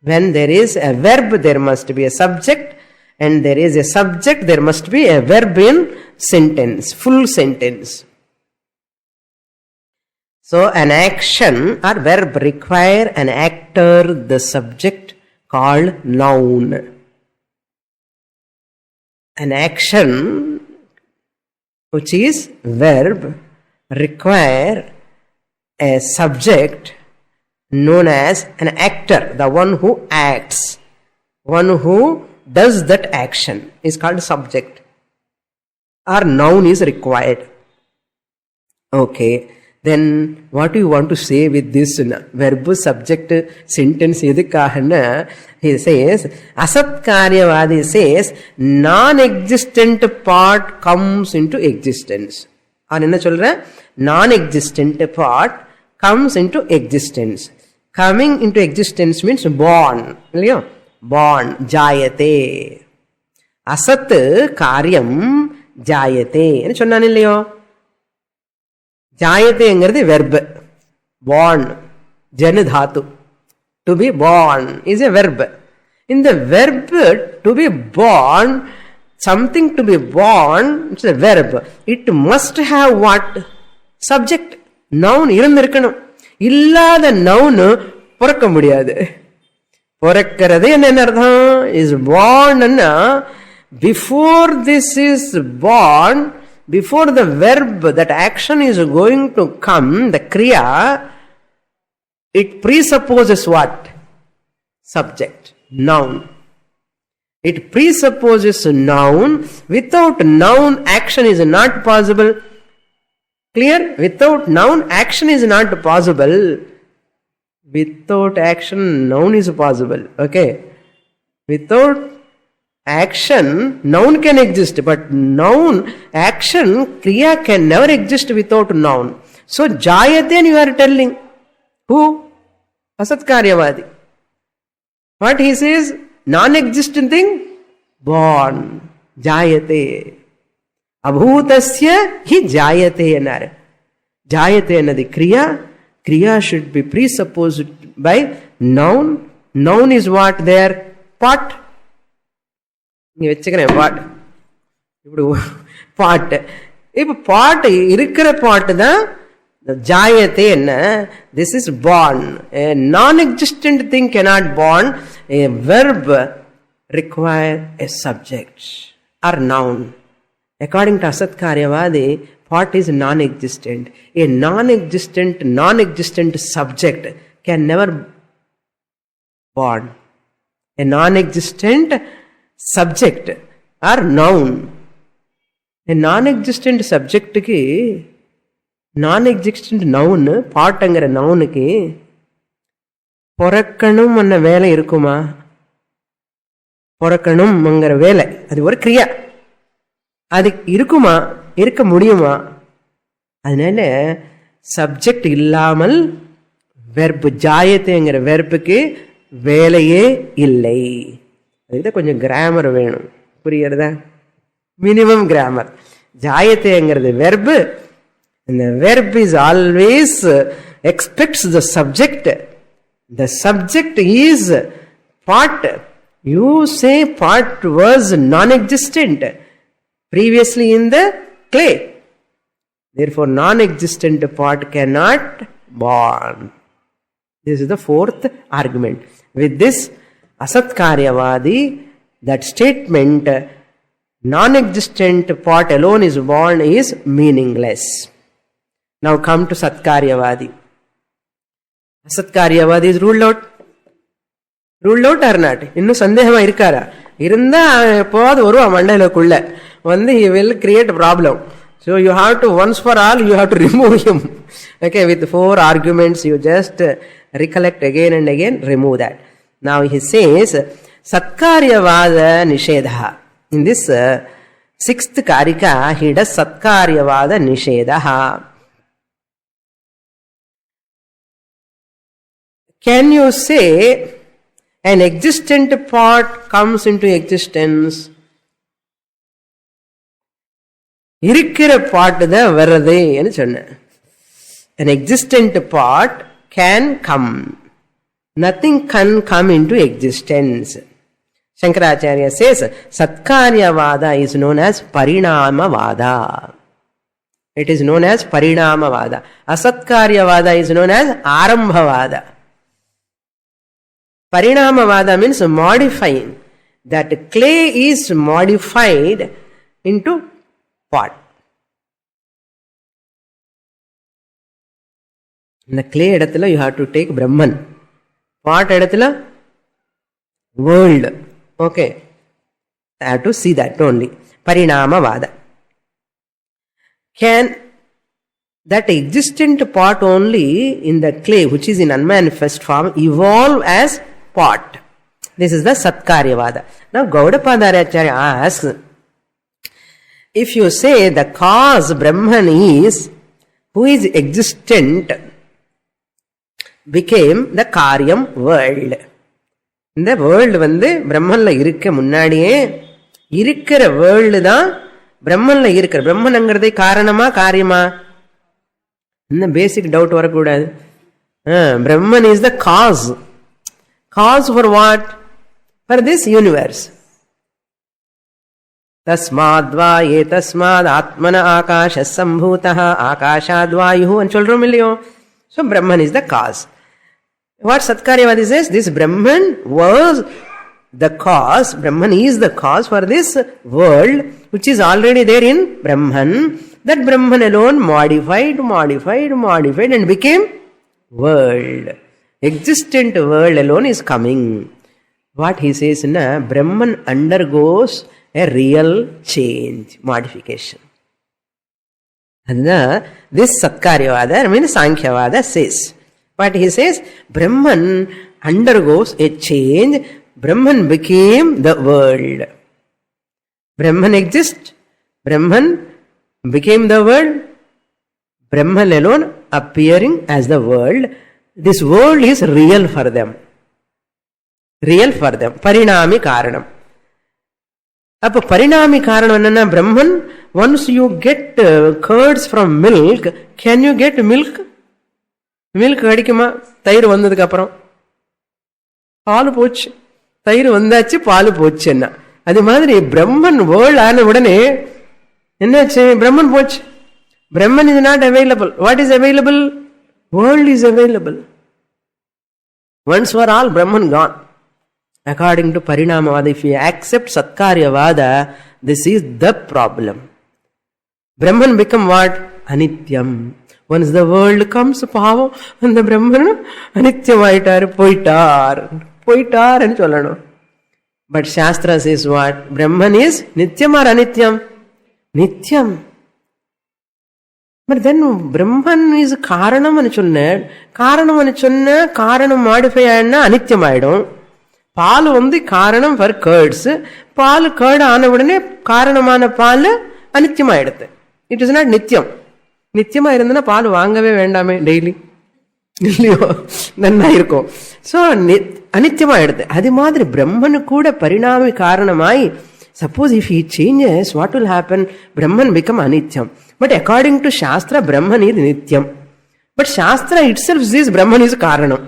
When there is a verb, there must be a subject, and there is a subject, there must be a verb in sentence, full sentence. So, an action or verb require an actor, the subject, called noun. An action which is verb require a subject known as an actor, the one who acts, one who does that action is called subject, or noun is required. Okay, then what do you want to say with this verb subject sentence? He says, Asat Karyavadi says, non-existent part comes into existence. Or enna solra? Non-existent part comes into existence. Coming into existence means born. Born. Jayate. Asat Karyam Jayate. Enna sonnaan illayo? Jayate engiradhu verb. Born. Jana dhatu. To be born is a verb. In the verb to be born, something to be born, it's a verb. It must have what? Subject. Noun irundirukkanum. Illada noun porakka mudiyadu. Porakkaradhu enna artham? Is born anna. Before this is born, before the verb, that action is going to come, the kriya, it presupposes what? Subject. Noun. It presupposes noun. Without noun, action is not possible. Clear? Without noun, action is not possible. Without action, noun is possible. Okay? Without action, noun can exist, but noun, action, kriya can never exist without noun. So, jayate you are telling. Who? Asat Karyavadi. What he says? Non-existent thing? Born. Jayate. Abhutasya hi jayate anar. Jayate anadi kriya. Kriya should be presupposed by noun. Noun is what there? Pot. Pot. Pot. If pot irukra pot da jayate enna, this is born. A non-existent thing cannot born. A verb require a subject or noun. According to Asat Karyavadi, pot is non-existent. A non-existent subject can never born. A non-existent subject or noun. A non-existent subject ki non-existent noun, pot angara noun ki பொறக்கணும் அன்ன வேலை இருக்குமா? பொறக்கணும்ங்கிற வேலை அது ஒரு கிரியா, அது இருக்குமா? இருக்க முடியுமா? அதனால சப்ஜெக்ட் இல்லாமல் வெர்பு ஜாயத்தைங்கிற வெர்புக்கு வேலையே இல்லை. அதுக்கு கொஞ்சம் கிராமர் வேணும், புரியுறதா? Minimum grammar. ஜாயத்தைங்கிறது வெர்பு. இந்த verb is always expects the subject. The subject is part. You say part was non-existent previously in the clay. Therefore, non-existent part cannot born. This is the fourth argument. With this, Asatkaryavadi, that statement, non-existent part alone is born, is meaningless. Now come to Satkaryavadi. Asatkaryavadi is ruled out. Ruled out or not? இன்னும் சந்தேகமா இருக்காரா? இருந்தா எப்போது வருவா மண்டையிலக்குள்ள வந்து he will create a problem. So you have to, once for all, you have to remove him. Okay, with 4 arguments you just recollect again and again, remove that. Now he says Satkaryavada Nishedha. In this 6th Karika, he does Satkaryavada Nishedha. Can you say an existent part comes into existence? இருக்கிற பாட்டு தான் வருது என்று சொன்ன. An existent part can come. Nothing can come into existence. Shankaracharya says Satkaryavada is known as Parinamavada. It is known as Parinamavada. Asatkaryavada is known as Arambhavada. Parinamavada means modifying. That clay is modified into pot. In the clay edathila you have to take Brahman. Pot edathila world. Okay. I have to see that only. Parinamavada. Can that existent part only in the clay, which is in unmanifest form, evolve as pot? This is the Satkaryavada. Now Gaudapadaracharya asks, if you say the cause Brahman is, who is existent, became the Karyam world. இந்த world வந்து பிரம்மன்ல இருக்க முன்னாடியே இருக்கிற world தான் பிரம்மன்ல இருக்கிற. பிரம்மன்ங்கிறதே காரணமா காரியமா? இந்த பேசிக் டவுட் வரக்கூடாது. Brahman is the cause. Cause for what? For this universe. Tasmadva etasmad atmana akasha sambhutaha akashadvayuhu and சொல்றோம் இல்லையோ? So Brahman is the cause. What Satkaryavadi says, this Brahman was the cause. Brahman is the cause for this world which is already there in Brahman. That Brahman alone modified and became world. Existent world alone is coming. What he says, Brahman undergoes a real change, modification. And this Satkaryavada, Sankhyavada says. But he says, Brahman undergoes a change. Brahman became the world. Brahman exists. Brahman became the world. Brahman alone appearing as the world. This world is real for them. Real for them. Parinami Karanam. Appa Parinami Karanam enna Brahman, once you get curds from milk, can you get milk? Milk கிடைக்குமா? தயிர் வந்ததுக்கு அப்புறம் பால் போச்சு, தயிர் வந்தாச்சு, பால் போச்சு. என்ன அது மாதிரி பிரம்மன் வேர்ல்ட் ஆன உடனே என்னாச்சு? பிரம்மன் போச்சு. Brahman is not available. What is available? World is available. Once for all, Brahman gone. According to Parinamavada, if you accept Satkaryavada, this is the problem. Brahman become what? Anityam. Once the world comes, பாவம் அந்த பிரம்மன் அனித்யமாயிட்டார், போயிட்டார் என்று சொல்லணும். But Shastra says what? Brahman is nityam or anityam? Nityam. But then Brahman is Karanam and Chunna. Karanam and Chunna, Karanam modify and Anityamaidum. Pal on the Karanam for curds. Pal curd anavadane, Karanamana Pal, Anityamaidate. It is not Nityam. Nityama irundana Pal Vangave Vendame daily. So Anityamaidate. Adi Madri Brahman Kuda Parinami Karanamai. Suppose if he changes, what will happen? Brahman become Anityam. But according to Shastra, Brahman is Nityam. But Shastra itself says Brahman is Karanam.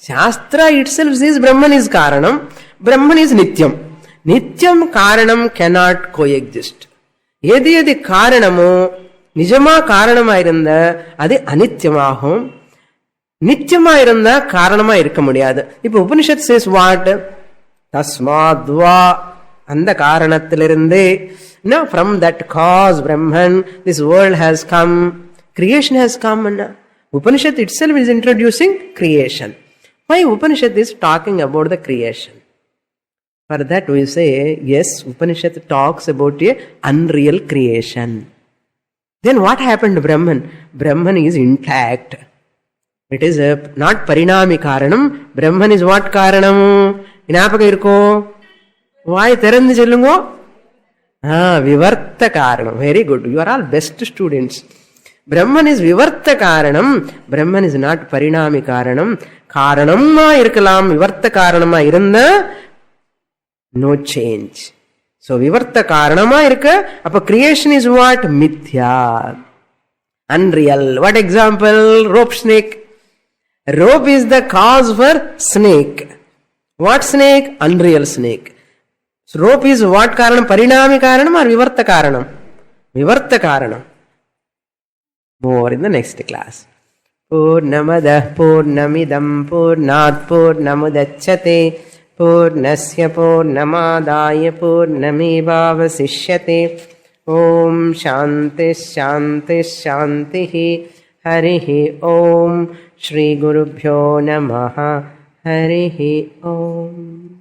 Shastra itself says Brahman is Karanam. Brahman is Nityam. Nityam Karanam cannot coexist. Yedi Karanamo, Nijama Karanama irunda, Adi Anityamahum. Nityama irunda, Karanama irkamudiyadu. If Upanishad says what? Tasmadva and the Karanathilirinde. Now from that cause, Brahman, this world has come, creation has come. Upanishad itself is introducing creation. Why Upanishad is talking about the creation? For that we say, yes, Upanishad talks about a unreal creation. Then what happened to Brahman? Brahman is intact. It is not Parinami Karanam. Brahman is what Karanam? Why Terandi Chelungo? Vivarta Karanam. Very good. You are all best students. Brahman is Vivarta Karanam. Brahman is not Parinami Karanam. Karanamma irkalam, Vivarta Karanama irunda, no change. So Vivarta Karanama irka, appa creation is what? Mithya. Unreal. What example? Rope snake. Rope is the cause for snake. What snake? Unreal snake. So rope is what Karanam? Parinami Karanam or Vivarta Karanam? Vivarta Karanam. More in the next class. Purnamadah Purnamidam Purnat Purnamudachyate Purnasya Purnamadaya Purnamevavasishyate. Om Shanti Shanti Shanti Harihi Om Shri Gurubhyo Namaha Harihi Om.